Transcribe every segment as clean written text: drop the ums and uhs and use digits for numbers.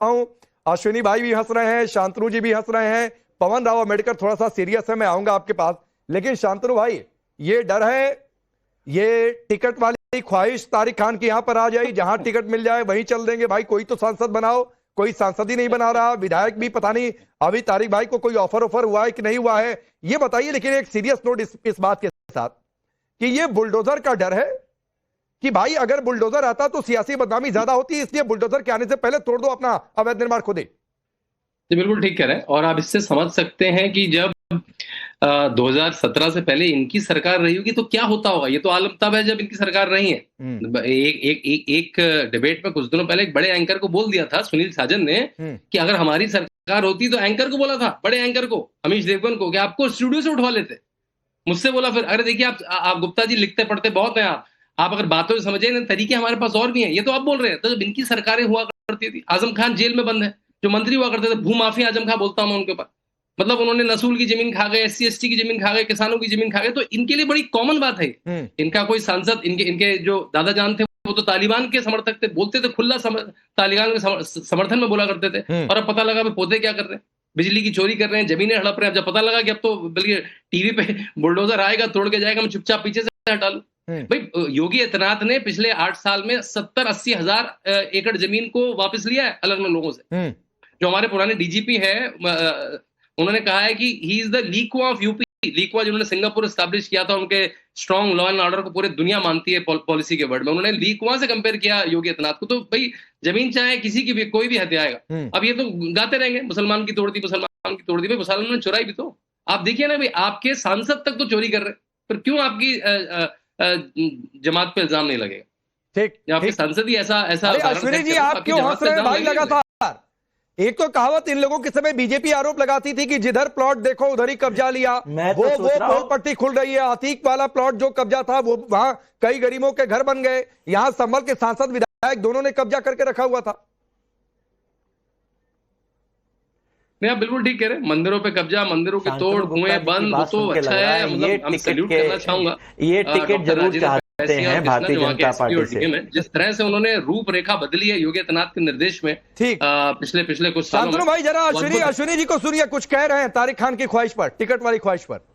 हूं, अश्विनी भाई भी हंस रहे हैं, शांतनु जी भी हंस रहे हैं, पवन राव अम्बेडकर थोड़ा सा सीरियस है, मैं आऊंगा आपके पास। लेकिन शांतनु भाई, ये डर है, ये टिकट वाली ख्वाहिश तारिक खान की यहां पर आ जाए, जहां टिकट मिल जाए वहीं चल देंगे भाई, कोई तो सांसद बनाओ, कोई सांसद ही नहीं बना रहा, विधायक भी पता नहीं अभी तारिक भाई को कोई ऑफर हुआ है कि नहीं हुआ है, ये बताइए। लेकिन एक सीरियस नोट इस बात के साथ कि ये बुलडोजर का डर है कि भाई अगर बुलडोजर आता तो सियासी बदनामी ज्यादा होती है, इसलिए बुलडोजर के आने से पहले तोड़ दो अपना अवैध निर्माण खुद ही। जी बिल्कुल ठीक कह रहे हैं, और आप इससे समझ सकते हैं कि जब 2017 से पहले इनकी सरकार रही होगी तो क्या होता होगा। ये तो आलम तब है जब इनकी सरकार नहीं है। एक डिबेट में कुछ दिनों पहले एक बड़े एंकर को बोल दिया था सुनील साजन ने कि अगर हमारी सरकार होती, तो एंकर को बोला था, बड़े एंकर को, अमीश देवगन को, कि आपको स्टूडियो से उठवा लेते। मुझसे बोला फिर, अरे देखिए आप गुप्ता जी लिखते पढ़ते बहुत हैं, आप अगर बातों से समझे ना, तरीके हमारे पास और भी हैं, ये तो आप बोल रहे हैं। तो जब इनकी सरकारें हुआ करती थी, आजम खान जेल में बंद है, जो मंत्री हुआ करते थे, भूमाफिया आजम खान बोलता हूं मैं उनके ऊपर, मतलब उन्होंने नसूल की जमीन खा गए, SC ST की जमीन खा गए, किसानों की जमीन खा गए। तो इनके लिए बड़ी कॉमन बात है। इनका कोई सांसद, इनके जो दादा जान थे वो तो तालिबान के समर्थक थे, बोलते थे खुला तालिबान के समर्थन में बोला करते थे। और अब पता लगा पोते क्या कर रहे हैं, बिजली की चोरी कर रहे हैं, जमीनें हड़प रहे हैं। जब पता लगा कि अब तो बल्कि टीवी पे बुलडोजर आएगा, तोड़ के जाएगा, मैं चुपचाप पीछे से हटा लूं। भाई योगी आदित्यनाथ ने पिछले 8 साल में 70-80 हजार एकड़ जमीन को वापस लिया है अलग अलग लोगों से। जो हमारे पुराने डीजीपी है, उन्होंने कहा है कि he is the Lee Kuan of UP. Lee Kuan जिन्होंने सिंगापुर एस्टैब्लिश किया था, उनके स्ट्रॉन्ग लॉ एंड ऑर्डर को पूरी दुनिया मानती है पॉलिसी के वर्ड में, उन्होंने लीक्वा से कंपेयर किया योगी आदित्यनाथ को। तो भाई जमीन चाहे किसी की भी, कोई भी हथियाएगा। अब ये तो गाते रहेंगे मुसलमान की तोड़ दी, मुसलमान की तोड़ दी। भाई मुसलमान ने चुराई भी तो, आप देखिए ना भाई, आपके सांसद तक तो चोरी कर रहे, फिर क्यों आपकी जमात पे इल्जाम नहीं लगेगा? ठीक, आपके सांसद ही ऐसा अश्विनी जी आप क्यों हंस रहे हैं भाई लगातार? एक तो कहावत इन लोगों के समय बीजेपी आरोप लगाती थी कि जिधर प्लॉट देखो उधर ही कब्जा लिया, वो पोल पट्टी खुल रही है। अतीक वाला प्लॉट जो कब्जा था, वो वहां कई गरीबों के घर बन गए, यहां संभल के सांसद विधायक दोनों ने कब्जा करके रखा हुआ था। नहीं, आप बिल्कुल ठीक कह रहे हैं, मंदिरों पे कब्जा, मंदिरों के तोड़, कुएं बंद, वो तो अच्छा है, मतलब हम सैल्यूट करना चाहूंगा। ये टिकट जरूर चाहते हैं भारतीय जनता पार्टी से। जिस तरह से उन्होंने रूपरेखा बदली है योगी आदित्यनाथ के निर्देश में, ठीक पिछले कुछ सालों में। भाई जरा अश्विनी जी को सुनिए, कुछ कह रहे हैं तारिक खान की ख्वाहिश पर, टिकट वाली ख्वाहिश पर।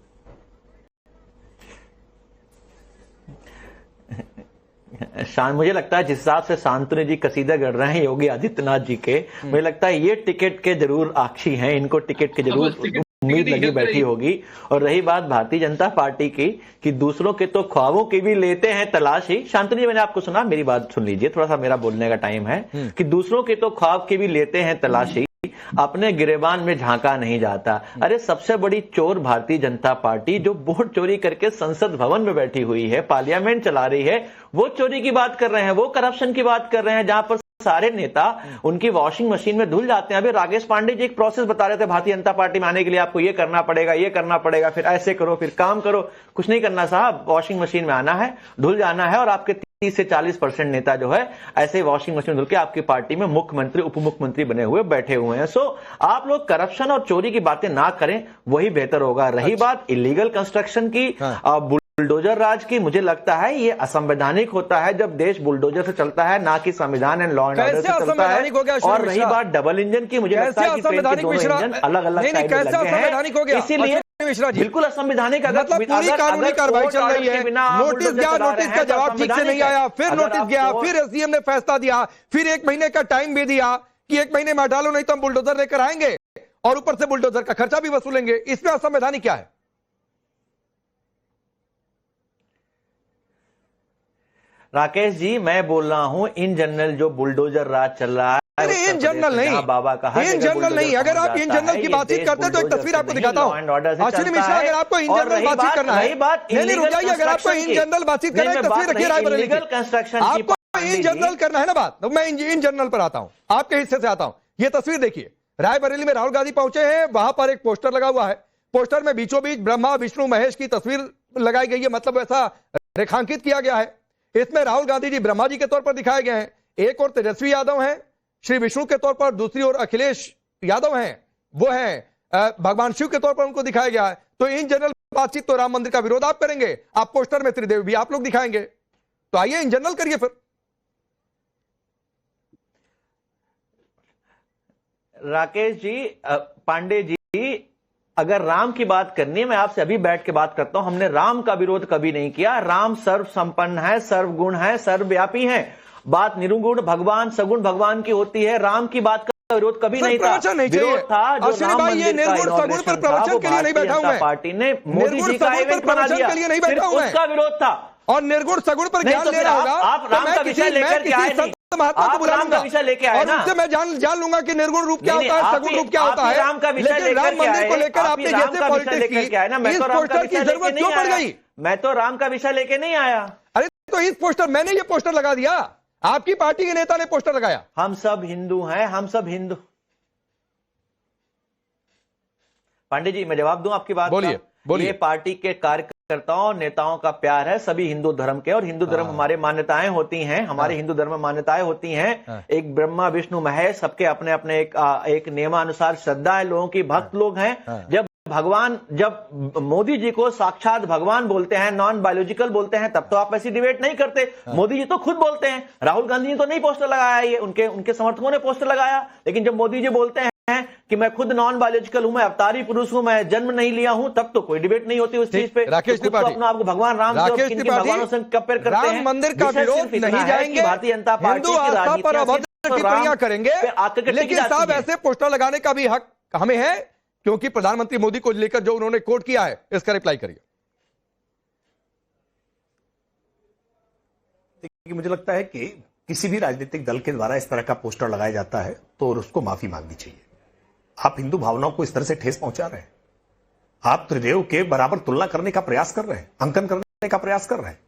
मुझे लगता है जिस हिसाब से शांतनु जी कसीदा गढ़ रहे हैं योगी आदित्यनाथ जी के, मुझे लगता है ये टिकट के जरूर आक्षी हैं, इनको टिकट के जरूर उम्मीद लगी बैठी होगी। और रही बात भारतीय जनता पार्टी की कि दूसरों के तो ख्वाबों की भी लेते हैं तलाशी। शांतनु जी मैंने आपको सुना, मेरी बात सुन लीजिए, थोड़ा सा मेरा बोलने का टाइम है कि दूसरों के तो ख्वाब की भी लेते हैं तलाशी, अपने गिरेबान में झांका नहीं जाता। अरे सबसे बड़ी चोर भारतीय जनता पार्टी, जो वोट चोरी करके संसद भवन में बैठी हुई है, पार्लियामेंट चला रही है, वो चोरी की बात कर रहे हैं, वो करप्शन की बात कर रहे हैं, जहां पर सारे नेता उनकी वॉशिंग मशीन में धुल जाते हैं। अभी राकेश पांडे जी एक प्रोसेस बता रहे थे, भारतीय जनता पार्टी में आने के लिए आपको ये करना पड़ेगा, ये करना पड़ेगा, फिर ऐसे करो, फिर काम करो। कुछ नहीं करना साहब, वॉशिंग मशीन में आना है, धुल जाना है, और आपके 30 से 40% नेता जो है ऐसे वॉशिंग मशीन धुल के आपकी पार्टी में मुख्यमंत्री उप मुख्यमंत्री बने हुए बैठे हुए हैं। सो आप लोग करप्शन और चोरी की बातें ना करें, वही बेहतर होगा। रही बात इलीगल कंस्ट्रक्शन की, बुलडोजर राज की, मुझे लगता है ये असंवैधानिक होता है जब देश बुलडोजर से चलता है, ना कि संविधान एंड लॉ एंड ऑर्डर से चलता है। और रही बात डबल इंजन की, मुझे लगता है कि ट्रेन के दोनों इंजन अलग अलग साइड में लगे हैं, इसीलिए बिल्कुल असंवैधानिक। मतलब पूरी कानूनी कार्रवाई चल रही है, नोटिस गया, नोटिस का जवाब ठीक से नहीं आया, फिर नोटिस गया, फिर SDM ने फैसला दिया, फिर 1 महीने का टाइम भी दिया कि 1 महीने में हटा लो, नहीं तो हम बुलडोजर लेकर आएंगे और ऊपर से बुलडोजर का खर्चा भी वसूलेंगे। इसमें असंवैधानिक क्या है? राकेश जी मैं बोल रहा हूं, इन जनरल जो बुलडोजर राज चल रहा है, इन जनरल नहीं, बाबा का इन जनरल नहीं। अगर आप इन जनरल की बातचीत करते हैं तो एक तस्वीर आपको दिखाता हूँ। अश्विनी मिश्रा, अगर आपको इन जनरल बातचीत करना है, नहीं रुक जाइए, अगर आपको इन जनरल बातचीत करना है, तस्वीर रखिए रायबरेली की। आपको इन जनरल करना है ना बात, तो मैं इन जनरल पर आता हूं, आपके हिस्से से आता हूं। ये तस्वीर देखिए, रायबरेली में राहुल गांधी पहुंचे हैं, वहां पर एक पोस्टर लगा हुआ है, पोस्टर में बीचों बीच ब्रह्मा विष्णु महेश की तस्वीर लगाई गई है, मतलब ऐसा रेखांकित किया गया है। इसमें राहुल गांधी जी ब्रह्मा जी के तौर पर दिखाए गए हैं, एक और तेजस्वी यादव हैं श्री विष्णु के तौर पर, दूसरी ओर अखिलेश यादव हैं, वो हैं भगवान शिव के तौर पर उनको दिखाया गया है। तो इन जनरल बातचीत तो राम मंदिर का विरोध आप करेंगे, आप पोस्टर में त्रिदेवी भी आप लोग दिखाएंगे, तो आइए इन जनरल करिए फिर। राकेश जी, पांडे जी, अगर राम की बात करनी है, मैं आपसे अभी बैठ के बात करता हूं। हमने राम का विरोध कभी नहीं किया। राम सर्व संपन्न है, सर्वगुण है, सर्वव्यापी है। बात निर्गुण भगवान, सगुण भगवान की होती है। राम की बात का विरोध कभी नहीं था। विरोध था जो राम मंदिर का इनॉग्रेशन था, वो भारतीय जनता पार्टी ने मोदी जी का इवेंट बना दिया, उसका विरोध था। और निर्गुण सगुण पर ज्ञान ले रहा होगा। आप राम का विषय लेकर के आए नहीं, महात्मा को बुला लूंगा, विषय लेके आए और ना, उससे मैं जान लूंगा कि निर्गुण रूप क्या होता है, सगुण रूप क्या होता है। राम का विषय लेकिन राम मंदिर को लेकर आपने जैसे पॉलिटिक्स की, इस पोस्टर की जरूरत क्यों पड़ गई? मैं तो राम का विषय लेके नहीं आया। अरे तो इस पोस्टर, मैंने ये पोस्टर लगा दिया, आपकी पार्टी के नेता ने पोस्टर लगाया। हम सब हिंदू हैं, हम सब हिंदू। पांडे जी, मैं जवाब दूं आपकी बात? बोलिए बोलिए। ये पार्टी के कार्यकर्ताओं नेताओं का प्यार है, सभी हिंदू धर्म के, और हिंदू धर्म हमारे मान्यताएं होती हैं, हमारे हिंदू धर्म में मान्यताएं होती हैं। एक ब्रह्मा विष्णु महेश, सबके अपने अपने एक नियमानुसार श्रद्धा है लोगों की, भक्त लोग हैं। जब मोदी जी को साक्षात भगवान बोलते हैं, नॉन बायोलॉजिकल बोलते हैं, तब तो आप ऐसी डिबेट नहीं करते। मोदी जी तो खुद बोलते हैं, राहुल गांधी ने तो नहीं पोस्टर लगाया, ये उनके समर्थकों ने पोस्टर लगाया। लेकिन जब मोदी जी बोलते हैं कि मैं खुद नॉन बायोलॉजिकल हूं, मैं अवतारी पुरुष हूं, मैं जन्म नहीं लिया हूं, तब तो कोई डिबेट नहीं होती उस चीज पे। राकेश त्रिपाठी, अपना आपको भगवान राम से किन भगवानों से कंपेयर करते हैं? राम मंदिर का विरोध नहीं जाएंगे, भारतीय जनता पार्टी हिंदू आस्था पर अभद्र टिप्पणियां करेंगे, लेकिन साहब ऐसे पोस्टर लगाने का भी हक हमें है, क्योंकि प्रधानमंत्री मोदी को लेकर जो उन्होंने कोट किया है, इसका रिप्लाई करिए। मुझे लगता है कि किसी भी राजनीतिक दल के द्वारा इस तरह का पोस्टर लगाया जाता है तो उसको माफी मांगनी चाहिए। आप हिंदू भावनाओं को इस तरह से ठेस पहुंचा रहे हैं, आप त्रिदेव के बराबर तुलना करने का प्रयास कर रहे हैं, अंकन करने का प्रयास कर रहे हैं।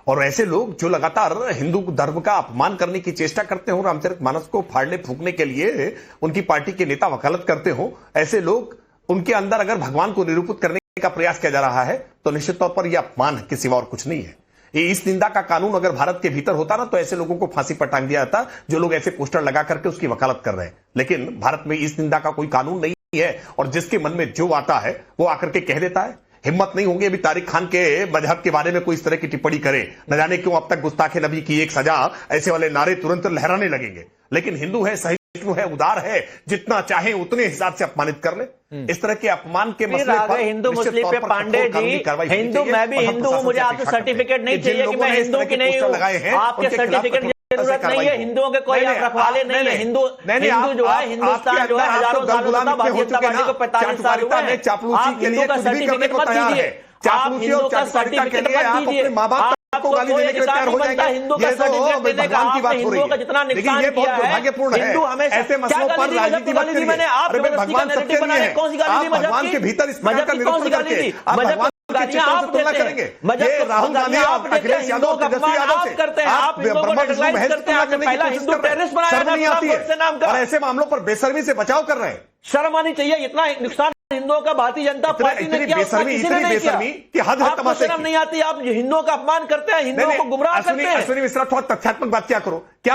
और ऐसे लोग जो लगातार हिंदू धर्म का अपमान करने की चेष्टा करते हो, रामचरितमानस को फाड़ने फूकने के लिए उनकी पार्टी के नेता वकालत करते हो, ऐसे लोग, उनके अंदर अगर भगवान को निरूपित करने का प्रयास किया जा रहा है तो निश्चित तौर पर यह अपमान है, किसी और कुछ नहीं है। ये इस निंदा का कानून अगर भारत के भीतर होता ना, तो ऐसे लोगों को फांसी पर टांग दिया जाता जो लोग ऐसे पोस्टर लगा करके उसकी वकालत कर रहे हैं। लेकिन भारत में इस निंदा का कोई कानून नहीं है, और जिसके मन में जो आता है वो आकर के कह देता है। हिम्मत नहीं होगी अभी तारिक खान के मजहब के बारे में कोई इस तरह की टिप्पणी करे, न जाने क्यों अब तक गुस्ताखे नबी की एक सजा, ऐसे वाले नारे तुरंत लहराने लगेंगे। लेकिन हिंदू है, सहिष्णु है, उदार है, जितना चाहे उतने हिसाब से अपमानित कर ले। इस तरह के अपमान के मसले पर हिंदू मुस्लिम पे पांडे जी, हिंदू, मैं भी हिंदू हूं, मुझे आपसे सर्टिफिकेट नहीं चाहिए कि मैं हिंदू की नहीं हूं, आपके सर्टिफिकेट की जरूरत नहीं है। हिंदुओं के कोई आप रखवाले नहीं है। हिंदू जो है, हिंदुस्तान जो है हजारों सालों से, भारतीय जनता पार्टी को 45 साल हुए हैं। आप हिंदू का सर्टिफिकेट मत दीजिए, आप हिंदू का सर्टिफिकेट मत दीजिए। आपको कोई अधिकार नहीं बनता हिंदू का सर्टिफिकेट देने का। आपने हिंदुओं का जितना नुकसान किया है, हिंदू हमेशा ऐसे मसलों पर राजनीति मत करिए। मैंने आप भगवान सबके लिए है, कौन सी गाली दी? भगवान के भीतर इस प्रकार का निरूपण करके आप भगवान की चित्रों से तुलना करेंगे। ये राहुल गांधी, अखिलेश यादव, तेजस्वी यादव से करते हैं, आप ब्रह्मा विष्णु महेश की तुलना करने की कोशिश कर रहे हैं। शर्म नहीं आती है, और ऐसे मामलों पर बेशर्मी से बचाव कर रहे हैं। शर्म आनी चाहिए। इतना नुकसान हिंदुओं का भारतीय जनता पार्टी ने किया, इतनी बेशर्मी कि हद है तमाशे की। शर्म नहीं आती? आप हिंदुओं का अपमान करते हैं, हिंदुओं को गुमराह करते हैं। अश्विनी मिश्रा, थोड़ा तथ्यात्मक बात क्या करो। क्या